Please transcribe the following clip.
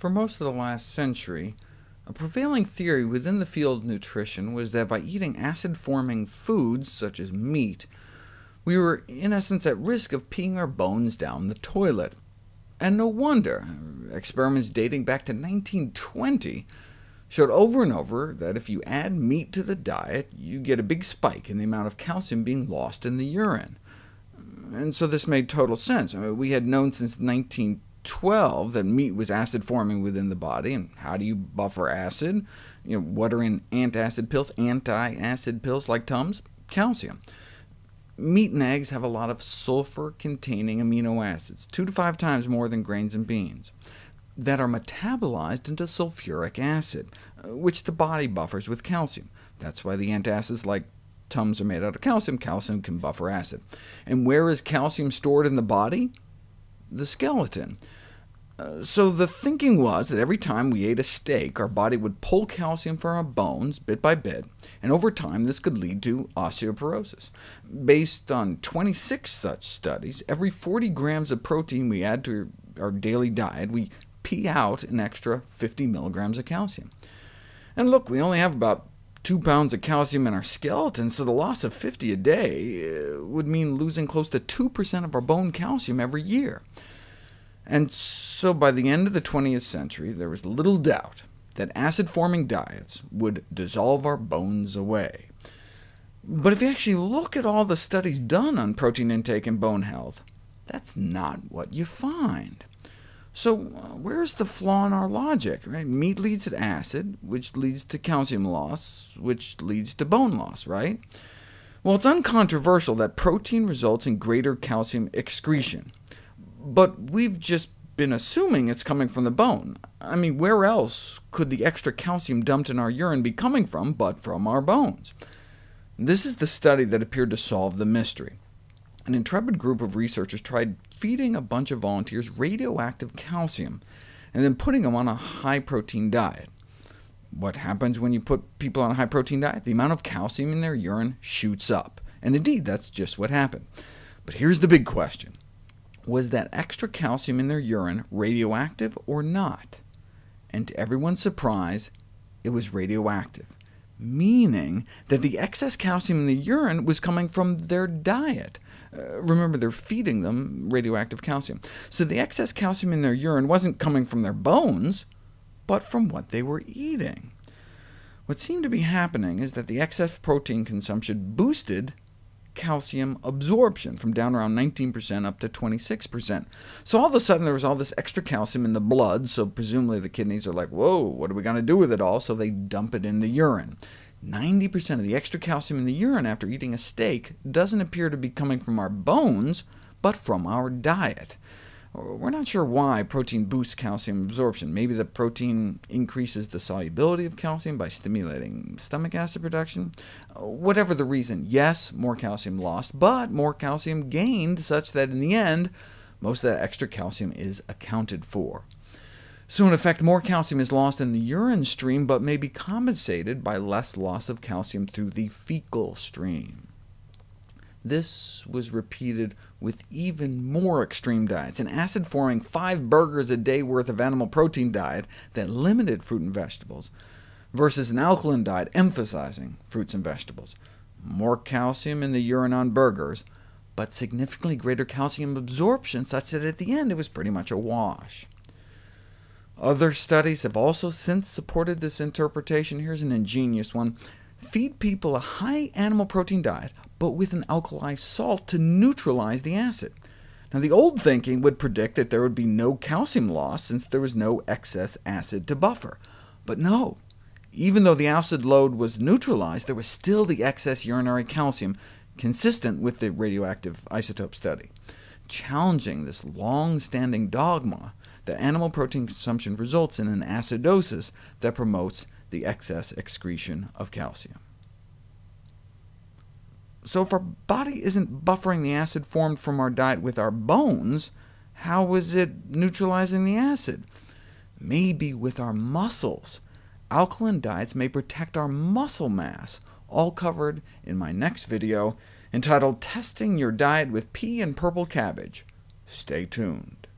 For most of the last century, a prevailing theory within the field of nutrition was that by eating acid-forming foods, such as meat, we were in essence at risk of peeing our bones down the toilet. And no wonder. Experiments dating back to 1920 showed over and over that if you add meat to the diet, you get a big spike in the amount of calcium being lost in the urine. And so this made total sense. I mean, we had known since 1912 that meat was acid-forming within the body, and how do you buffer acid? What are in antacid pills, anti-acid pills like Tums? Calcium. Meat and eggs have a lot of sulfur-containing amino acids, 2 to 5 times more than grains and beans, that are metabolized into sulfuric acid, which the body buffers with calcium. That's why the antacids like Tums are made out of calcium. Calcium can buffer acid. And where is calcium stored in the body? The skeleton. So the thinking was that every time we ate a steak, our body would pull calcium from our bones bit by bit, and over time this could lead to osteoporosis. Based on 26 such studies, every 40 grams of protein we add to our daily diet, we pee out an extra 50 milligrams of calcium. And look, we only have about 2 pounds of calcium in our skeleton, so the loss of 50 a day would mean losing close to 2% of our bone calcium every year. And so by the end of the 20th century, there was little doubt that acid-forming diets would dissolve our bones away. But if you actually look at all the studies done on protein intake and bone health, that's not what you find. So where's the flaw in our logic? Right? Meat leads to acid, which leads to calcium loss, which leads to bone loss, right? Well, it's uncontroversial that protein results in greater calcium excretion, but we've just been assuming it's coming from the bone. I mean, where else could the extra calcium dumped in our urine be coming from but from our bones? This is the study that appeared to solve the mystery. An intrepid group of researchers tried feeding a bunch of volunteers radioactive calcium, and then putting them on a high-protein diet. What happens when you put people on a high-protein diet? The amount of calcium in their urine shoots up, and indeed that's just what happened. But here's the big question. Was that extra calcium in their urine radioactive or not? And to everyone's surprise, it was radioactive, meaning that the excess calcium in the urine was coming from their diet. Remember, they're feeding them radioactive calcium. So the excess calcium in their urine wasn't coming from their bones, but from what they were eating. What seemed to be happening is that the excess protein consumption boosted calcium absorption from down around 19% up to 26%. So all of a sudden there was all this extra calcium in the blood, so presumably the kidneys are like, whoa, what are we going to do with it all? So they dump it in the urine. 90% of the extra calcium in the urine after eating a steak doesn't appear to be coming from our bones, but from our diet. We're not sure why protein boosts calcium absorption. Maybe the protein increases the solubility of calcium by stimulating stomach acid production. Whatever the reason, yes, more calcium lost, but more calcium gained, such that in the end, most of that extra calcium is accounted for. So in effect, more calcium is lost in the urine stream, but may be compensated by less loss of calcium through the fecal stream. This was repeated with even more extreme diets, an acid-forming 5 burgers a day worth of animal protein diet that limited fruit and vegetables, versus an alkaline diet emphasizing fruits and vegetables. More calcium in the urine on burgers, but significantly greater calcium absorption, such that at the end it was pretty much a wash. Other studies have also since supported this interpretation. Here's an ingenious one. Feed people a high animal protein diet, but with an alkali salt to neutralize the acid. Now, the old thinking would predict that there would be no calcium loss since there was no excess acid to buffer. But no, even though the acid load was neutralized, there was still the excess urinary calcium, consistent with the radioactive isotope study, challenging this long-standing dogma that animal protein consumption results in an acidosis that promotes the excess excretion of calcium. So if our body isn't buffering the acid formed from our diet with our bones, how is it neutralizing the acid? Maybe with our muscles. Alkaline diets may protect our muscle mass, all covered in my next video, entitled Testing Your Diet with Pea and Purple Cabbage. Stay tuned.